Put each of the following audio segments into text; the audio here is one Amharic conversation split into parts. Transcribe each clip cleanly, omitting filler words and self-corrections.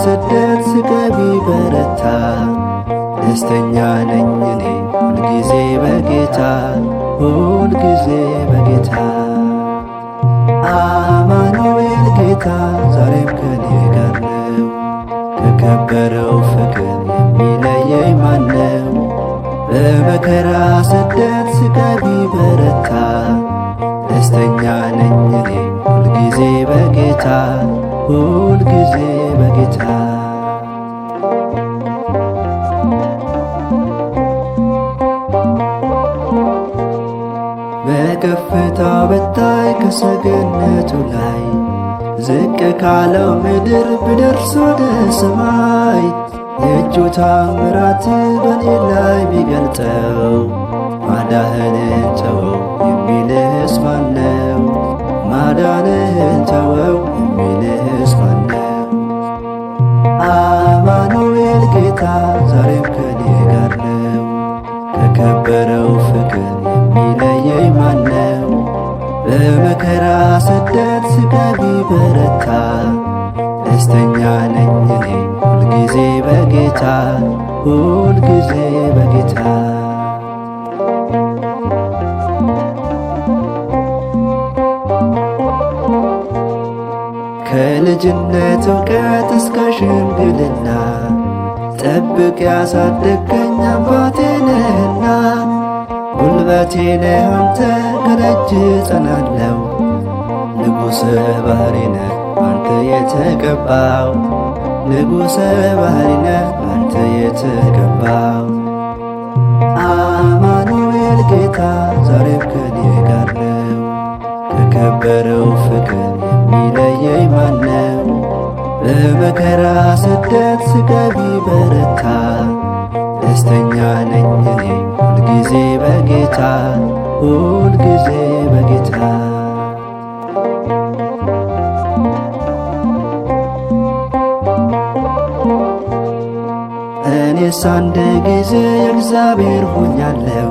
ስደት ስቃይ ቢበረታ ደስተኛ ነኝ እኔ ሁልጊዜ በጌታ ሁልጊዜ በጌታ። አማኑኤል ጌታ ዛሬም ከኔ ጋር ነው። ከከበረው ፍቅር የሚለየኝ ማነው? በመከራ ስደት ስቃይ ቢበረታ ደስተኛ ነኝ እኔ ሁልጊዜ በጌታ ሁልጊዜ በጌታ። በከፍታ በታይ ከሰገነቱ ላይ ዝቅ ካለው ምድር ብደርስ ወደ ሰማይ የእጁ ታምራት በኔ ላይ ቢገልጠው ማዳንህን ተወው የሚልስ ማነው? ማዳንህን ተወው የሚልስ ማነው? አማኑኤል ጌታ ዛሬም ከኔ ጋር ነው። ከከበረው ፍቅር የሚለየኝ ማነው? በመከራ ስደት ስቃይ ቢበረታ ደስተኛ ነኝ እኔ ሁልጊዜ በጌታ ሁልጊዜ በጌታ። ከልጅነት እውቀት እስከ ሽምግልና ጠብቅ ያሳደገኝ አባቴ ነህና ጉልበቴ ነህ አንተ ከደጅ ጸናለው። ንጉሠ ባሕሪ ነህ አንተ የተቀባው ንጉሠ ባሕሪ ነህ አንተ የተቀባው። አማኑኤል ጌታ ዛሬም ከኔ ጋር ነው። ከከበረው ፍቅር የሚለየኝ ማነው? በመከራ ስደት ስቃይ ቢበረታ ደስተኛ ነኝ እኔ ሁልጊዜ በጌታ ሁልጊዜ በጌታ። እኔስ አንድ ጊዜ እግዚአብሔር ሆኛለሁ፣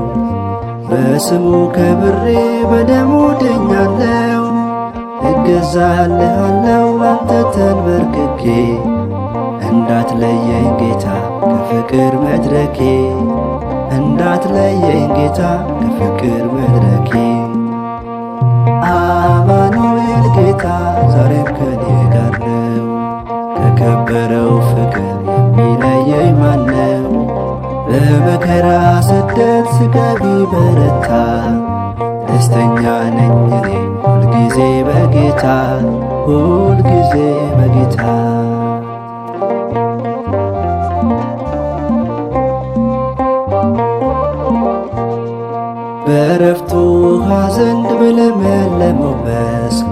በስሙ ከብሬ በደሙ ድኛለሁ። እገዛልሃለሁ አንተ ተንበርክኬ እንዳትለየኝ ጌታ ከፍቅር መድረኬ እንዳትለየኝ ጌታ ከፍቅር መድረኬ። አማኑኤል ጌታ ዛሬም ከኔ ጋር ነው። ከከበረው ፍቅር የሚለየኝ ማነው? በመከራ ስደት ስቃይ ቢበረታ ደስተኛ ነኝ እኔ ሁልጊዜ በጌታ ሁልጊዜ በጌታ። በዕረፍቱ ውኃ ዘንድ በለመለመው መስክ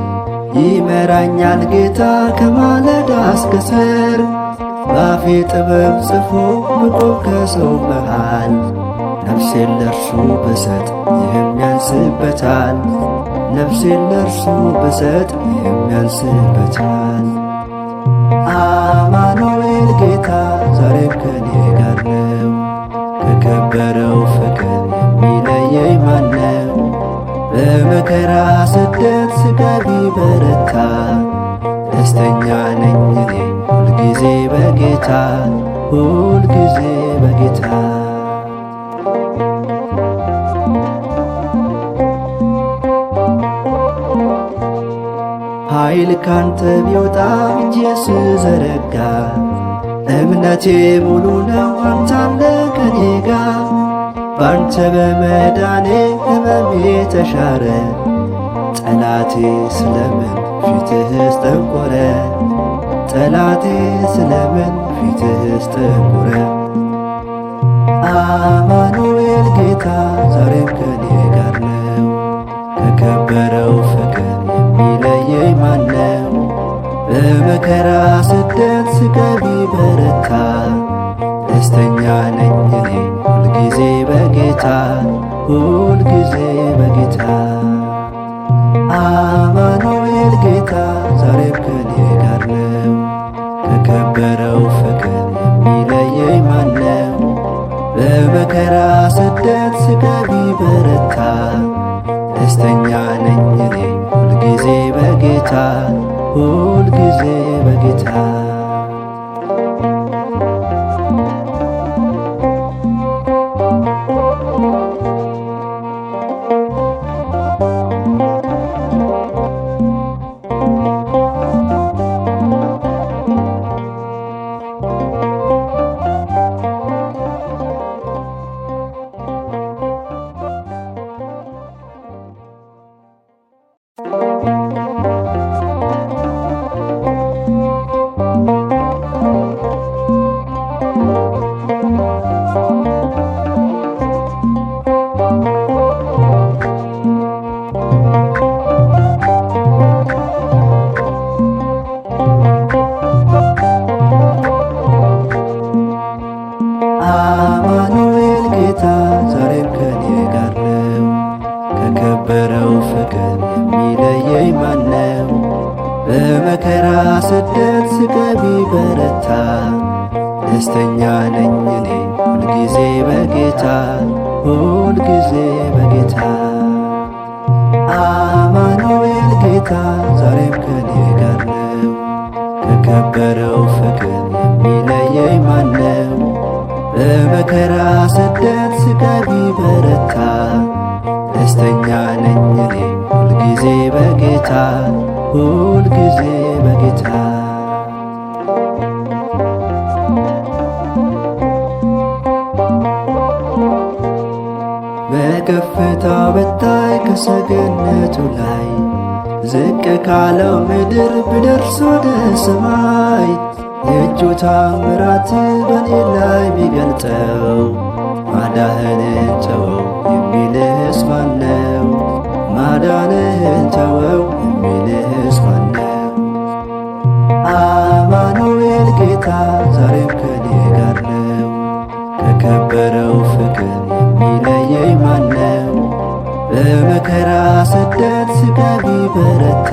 ይመራኛል ጌታ ከማለዳ እስከ ሰርክ። በአፌ ጥበብ ጽፎ ብቆም ከሰው መሃል ነፍሴን ለእርሱ ብሰጥ ይህም ያንስበታል። ነፍሴን ለእርሱ ብሰጥ ይህም ያንስበታል። አማኑኤል ጌታ ዛሬም ከኔ ጋር ነው። ከከበረው ፍቅር የሚለየኝ ማነው? በመከራ ስደት ስቃይ ቢበረታ ደስተኛ ነኝ እኔ ሁልጊዜ በጌታ ሁልጊዜ በጌታ። ኃይል ካንተ ቢወጣ እጄ ስዘረጋ እምነቴ ሙሉ ነው አንተ አለ ከኔ ጋር። ባንተ በመዳኔ ሕመሜ ተሻረ ጠላቴ ስለምን ፊትህስ ጠቆረ? ጠላቴ ስለምን ፊትህስ ጠቆረ? አማኑኤል ጌታ ዛሬም ከኔ ጋር ነው። ከከበረው ፍቅር የሚለየኝ ማነው? በመከራ ስደት ስቃይ ቢበረታ ደስተኛ ነኝ እኔ ሁልጊዜ በጌታ ሁልጊዜ በጌታ። አማኑኤል ጌታ ዛሬም ከኔ ጋር ነው። ከከበረው ፍቅር የሚለየኝ ማነው? በመከራ ስደት ስቃይ ቢበረታ ደስተኛ ነኝ እኔ ሁልጊዜ በጌታ ሁልጊዜ በጌታ። በመከራ ስደት ስቃይ ቢበረታ ደስተኛ ነኝ እኔ ሁልጊዜ በጌታ ሁልጊዜ በጌታ። አማኑኤል ጌታ ዛሬም ከኔ ጋር ነው። ከከበረው ፍቅር የሚለየኝ ማነው? በመከራ ስደት ስቃይ ቢበረታ ደስተኛ ነኝ እኔ ሁልጊዜ በጌታ ሁልጊዜ በጌታ። በከፍታ በታይ ከሰገነቱ ላይ ዝቅ ካለው ምድር ብደርስ ወደ ሰማይ የእጁ ታምራት በኔ ላይ ቢገልጠው ማዳንህን ተወው የሚልስ ማነው? ማዳንህን ተወው የሚልስ ማነው? አማኑኤል ጌታ ዛሬም ከኔ ጋር ነው። ከከበረው ፍቅር የሚለየኝ ማነው? በመከራ ስደት ስቃይ ቢበረታ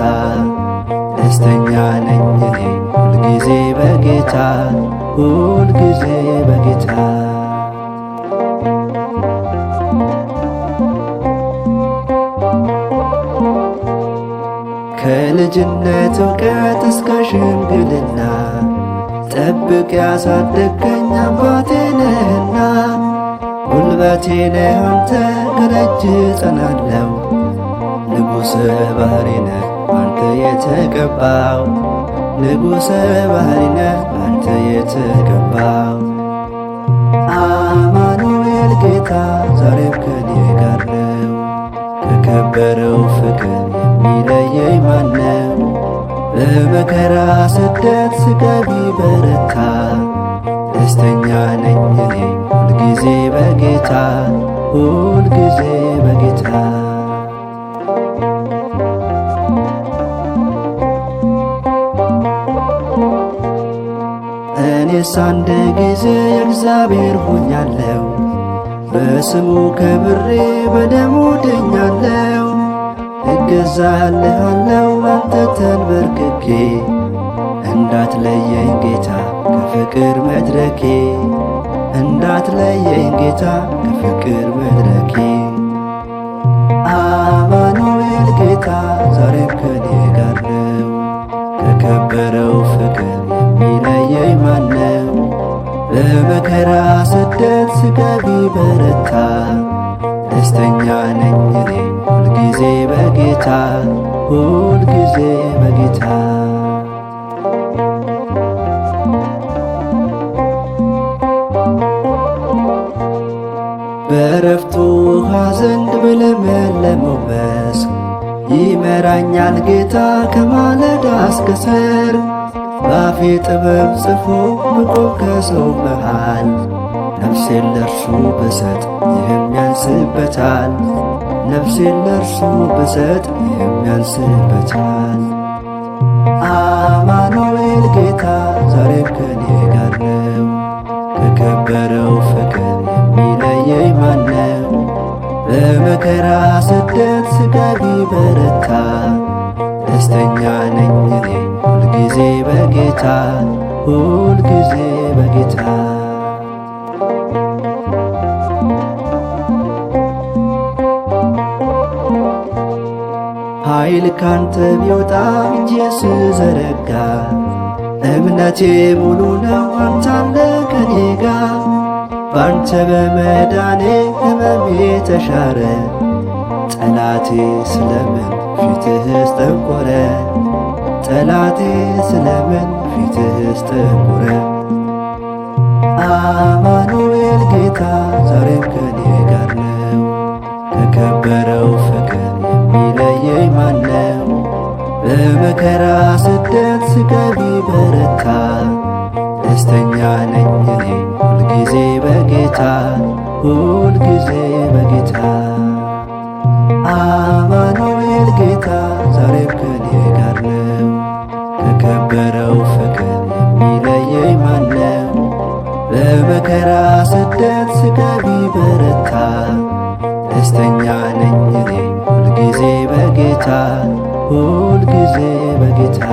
ደስተኛ ነኝ እኔ ሁልጊዜ በጌታ ሁልጊዜ በጌታ። ከልጅነት እውቀት እስከ ሽምግልና ጠብቅ ያሳደገኝ አባቴ ነህና ጉልበቴ ነህ አንተ ከደጅ ጸናለው። ንጉሥ ባሕሪ ነህ አንተ የተቀባው ንጉሠ ባሕሪ ነህ አንተ የተቀባው። አማኑኤል ጌታ ዛሬም ከኔ ጋር ነው። ከከበረው ፍቅር የሚለየኝ ማነው? በመከራ ስደት ስቃይ ቢበረታ ደስተኛ ነኝ እኔ ሁልጊዜ በጌታ ሁልጊዜ በጌታ። እኔስ አንድ ጊዜ የእግዚአብሔር ሆኛለሁ፣ በስሙ ከብሬ በደሙ ድኛለሁ። እገዛልሃለሁ አንተ ተንበርክኬ እንዳትለየኝ ጌታ ከፍቅር መድረኬ እንዳትለየኝ ጌታ ከፍቅር መድረኬ። አማኑኤል ጌታ ዛሬም ከኔ ጋር ነው። ከከበረው ፍቅር የሚለየኝ ማነው? በመከራ ስደት ስቃይ ቢበረታ ደስተኛ ነኝ እኔ ሁልጊዜ በጌታ ሁልጊዜ በጌታ። በዕረፍቱ ውኃ ዘንድ በለመለመው መስክ ይመራኛል ጌታ ከማለዳ እስከ ሰርክ። በአፌ ጥበብ ጽፎ ብቆም ከሰው መሃል ነፍሴን ለእርሱ ብሰጥ ይህም ያንስበታል። ነፍሴን ለእርሱ ብሰጥ ይህም ያንስበታል። አማኑኤል ጌታ ዛሬም ከኔ ጋር ነው። ከከበረው ፍቅር የሚለየኝ ማነው? በመከራ ስደት ስቃይ ቢበረታ ደስተኛ ነኝ እኔ ሁልጊዜ በጌታ ሁልጊዜ በጌታ። ኃይል ካንተ ቢወጣ እጄ ስዘረጋ እምነቴ ሙሉ ነው አንተ አለ ከኔ ጋር። ባንተ በመዳኔ ሕመሜ ተሻረ ጠላቴ ስለምን ፊትህስ ጠቆረ? ጠላቴ ስለምን ፊትህስ ጠቆረ? አማኑኤል ጌታ ዛሬም ከኔ ጋር ነው። ከከበረው ፍቅር የሚለየኝ ማነው? በመከራ ስደት ስቃይ ቢበረታ ደስተኛ ነኝ እኔ ሁልጊዜ በጌታ ሁልጊዜ በጌታ። አማኑኤል ጌታ ዛሬም ከኔ ጋር ነው። ከከበረው ፍቅር የሚለየኝ ማነው? በመከራ ስደት ስቃይ ቢበረታ ደስተኛ ነኝ እኔ ሁልጊዜ በጌታ ሁል ጊዜ በጌታ